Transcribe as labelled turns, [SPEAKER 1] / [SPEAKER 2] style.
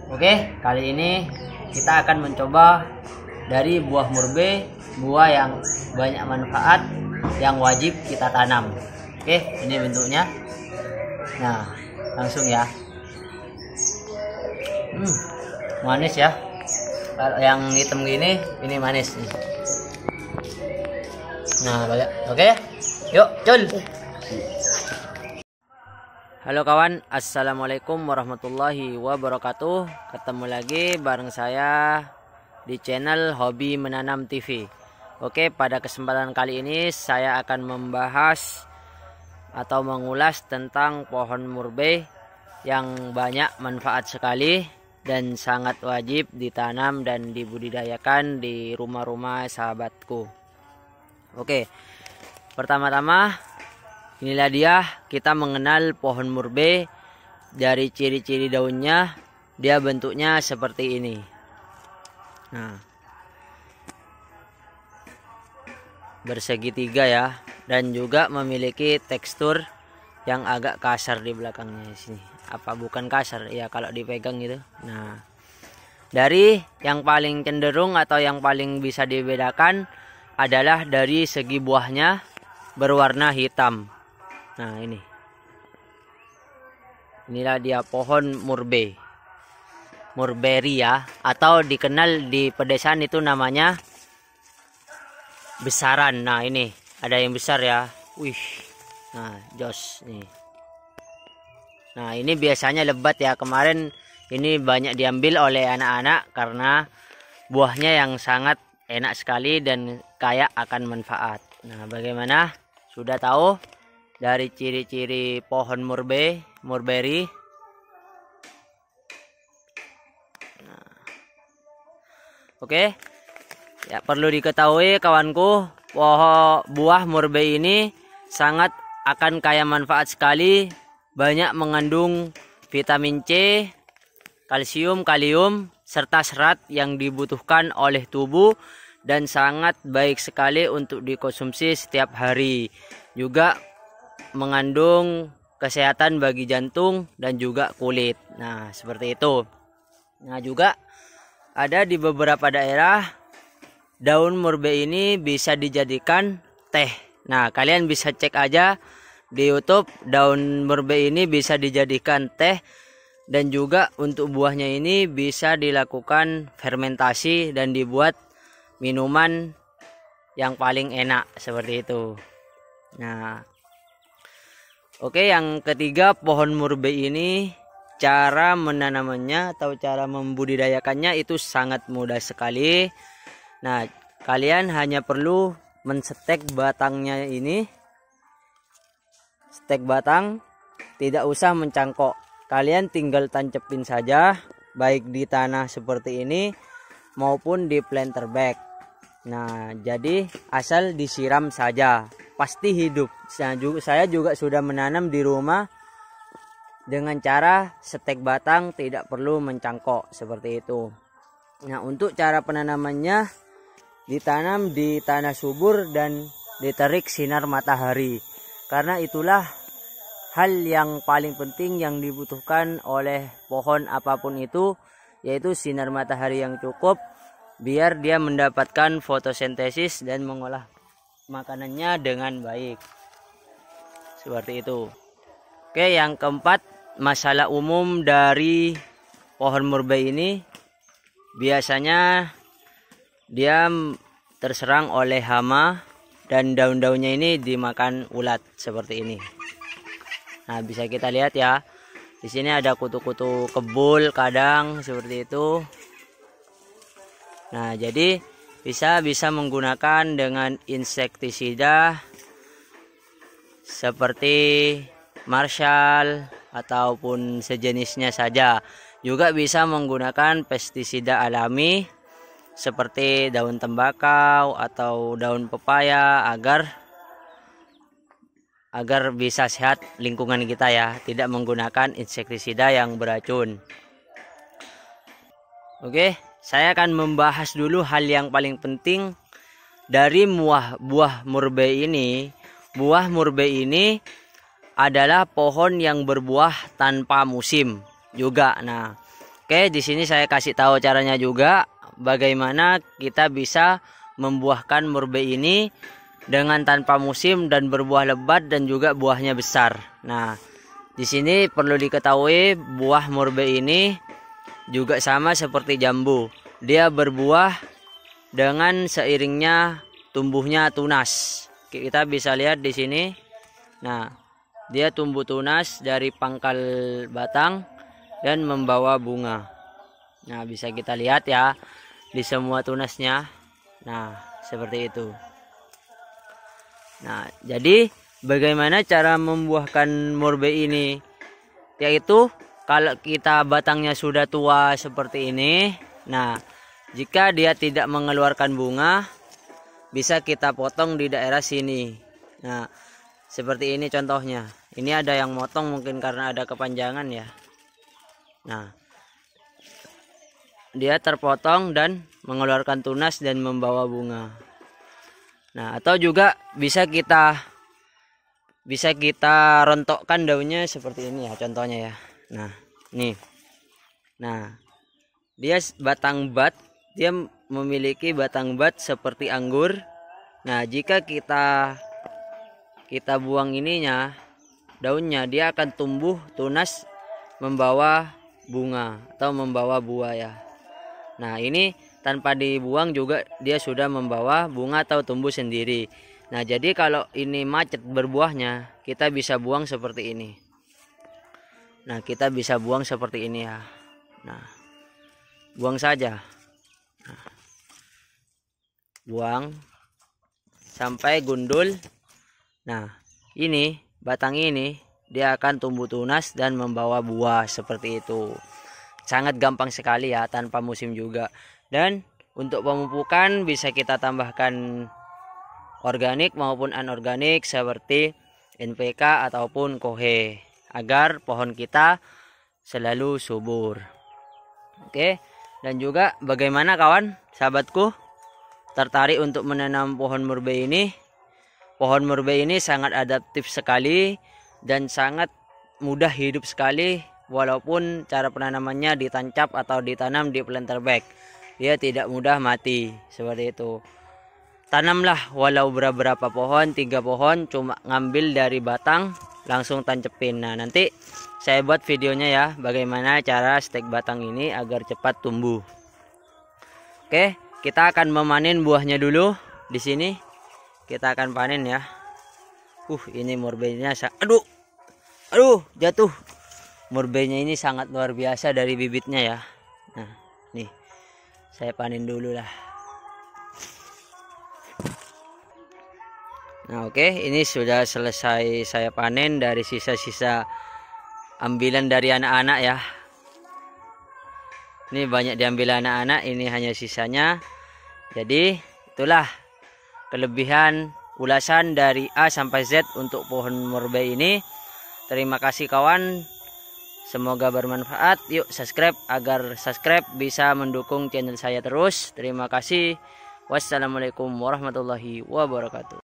[SPEAKER 1] Oke, kali ini kita akan mencoba dari buah murbe, buah yang banyak manfaat yang wajib kita tanam. Oke, ini bentuknya. Nah, langsung ya. Manis ya. Kalau yang hitam gini, ini manis nih. Nah, banyak. Oke, yuk, cul. Halo kawan, assalamualaikum warahmatullahi wabarakatuh. Ketemu lagi bareng saya di channel Hobi Menanam TV. Oke, pada kesempatan kali ini saya akan membahas atau mengulas tentang pohon murbe yang banyak manfaat sekali dan sangat wajib ditanam dan dibudidayakan di rumah-rumah sahabatku. Oke, pertama-tama inilah dia, kita mengenal pohon murbe dari ciri-ciri daunnya. Dia bentuknya seperti ini. Nah, bersegi tiga ya, dan juga memiliki tekstur yang agak kasar di belakangnya sini. Apa bukan kasar ya kalau dipegang gitu. Nah, dari yang paling cenderung atau yang paling bisa dibedakan adalah dari segi buahnya berwarna hitam. Nah, inilah dia pohon murbe, murberi ya, atau dikenal di pedesaan itu namanya besaran. Nah, ini ada yang besar ya, wih, nah jos nih. Nah, ini biasanya lebat ya. Kemarin ini banyak diambil oleh anak-anak karena buahnya yang sangat enak sekali dan kaya akan manfaat. Nah, bagaimana? Sudah tahu dari ciri-ciri pohon murberi. Nah, oke, ya perlu diketahui kawanku, buah murbe ini sangat akan kaya manfaat sekali, banyak mengandung vitamin C, kalsium, kalium, serta serat yang dibutuhkan oleh tubuh dan sangat baik sekali untuk dikonsumsi setiap hari. Juga mengandung kesehatan bagi jantung dan juga kulit. Nah, seperti itu. Nah, juga ada di beberapa daerah daun murbe ini bisa dijadikan teh. Nah, kalian bisa cek aja di YouTube, daun murbe ini bisa dijadikan teh dan juga untuk buahnya ini bisa dilakukan fermentasi dan dibuat minuman yang paling enak seperti itu. Nah, oke, yang ketiga, pohon murbe ini cara menanamannya atau cara membudidayakannya itu sangat mudah sekali. Nah, kalian hanya perlu mensetek batangnya ini. Setek batang, tidak usah mencangkok. Kalian tinggal tancepin saja, baik di tanah seperti ini maupun di planter bag. Nah, jadi asal disiram saja, pasti hidup. Saya juga sudah menanam di rumah dengan cara setek batang, tidak perlu mencangkok seperti itu. Nah, untuk cara penanamannya, ditanam di tanah subur dan diterik sinar matahari, karena itulah hal yang paling penting yang dibutuhkan oleh pohon apapun itu, yaitu sinar matahari yang cukup biar dia mendapatkan fotosintesis dan mengolah makanannya dengan baik. Seperti itu. Oke, yang keempat, masalah umum dari pohon murbe ini biasanya dia terserang oleh hama dan daun-daunnya ini dimakan ulat seperti ini. Nah, bisa kita lihat ya. Di sini ada kutu-kutu kebul kadang seperti itu. Nah, jadi bisa menggunakan dengan insektisida seperti Marshall ataupun sejenisnya saja. Juga bisa menggunakan pestisida alami seperti daun tembakau atau daun pepaya agar bisa sehat lingkungan kita ya, tidak menggunakan insektisida yang beracun. Oke, saya akan membahas dulu hal yang paling penting dari buah murbe ini. Buah murbe ini adalah pohon yang berbuah tanpa musim juga. Nah, Oke, di sini saya kasih tahu caranya juga bagaimana kita bisa membuahkan murbei ini dengan tanpa musim dan berbuah lebat dan juga buahnya besar. Nah, di sini perlu diketahui buah murbei ini juga sama seperti jambu. Dia berbuah dengan seiringnya tumbuhnya tunas. Kita bisa lihat di sini. Nah, dia tumbuh tunas dari pangkal batang dan membawa bunga. Nah, bisa kita lihat ya di semua tunasnya. Nah, seperti itu. Nah, jadi bagaimana cara membuahkan murbei ini? Yaitu kalau kita batangnya sudah tua seperti ini, nah, jika dia tidak mengeluarkan bunga, bisa kita potong di daerah sini. Nah, seperti ini contohnya. Ini ada yang motong mungkin karena ada kepanjangan ya. Nah, dia terpotong dan mengeluarkan tunas dan membawa bunga. Nah, atau juga bisa kita rontokkan daunnya seperti ini ya contohnya ya. Nah, nih. Nah, dia batang bat, dia memiliki batang bat seperti anggur. Nah, jika kita buang ininya, daunnya, dia akan tumbuh tunas membawa bunga atau membawa buah ya. Nah, ini tanpa dibuang juga dia sudah membawa bunga atau tumbuh sendiri. Nah, jadi kalau ini macet berbuahnya, kita bisa buang seperti ini. Nah, kita bisa buang seperti ini ya. Nah, buang saja. Nah, buang sampai gundul. Nah, ini batang ini dia akan tumbuh tunas dan membawa buah seperti itu. Sangat gampang sekali ya, tanpa musim juga. Dan untuk pemupukan bisa kita tambahkan organik maupun anorganik seperti NPK ataupun Kohe agar pohon kita selalu subur. Oke, dan juga bagaimana kawan sahabatku tertarik untuk menanam pohon murbei ini? Pohon murbei ini sangat adaptif sekali dan sangat mudah hidup sekali. Walaupun cara penanamannya ditancap atau ditanam di planter bag, dia tidak mudah mati seperti itu. Tanamlah walau berapa pohon, 3 pohon, cuma ngambil dari batang langsung tancepin. Nah, nanti saya buat videonya ya bagaimana cara stek batang ini agar cepat tumbuh. Oke, kita akan memanen buahnya dulu di sini. Kita akan panen ya. Ini murbeinya aduh jatuh. Murbeinya ini sangat luar biasa dari bibitnya ya. Nah, nih saya panen dulu lah. Nah, oke, ini sudah selesai saya panen dari sisa-sisa ambilan dari anak-anak ya. Ini banyak diambil anak-anak, ini hanya sisanya. Jadi itulah kelebihan ulasan dari A sampai Z untuk pohon murbei ini. Terima kasih kawan. Semoga bermanfaat. Yuk subscribe agar subscribe bisa mendukung channel saya terus. Terima kasih. Wassalamualaikum warahmatullahi wabarakatuh.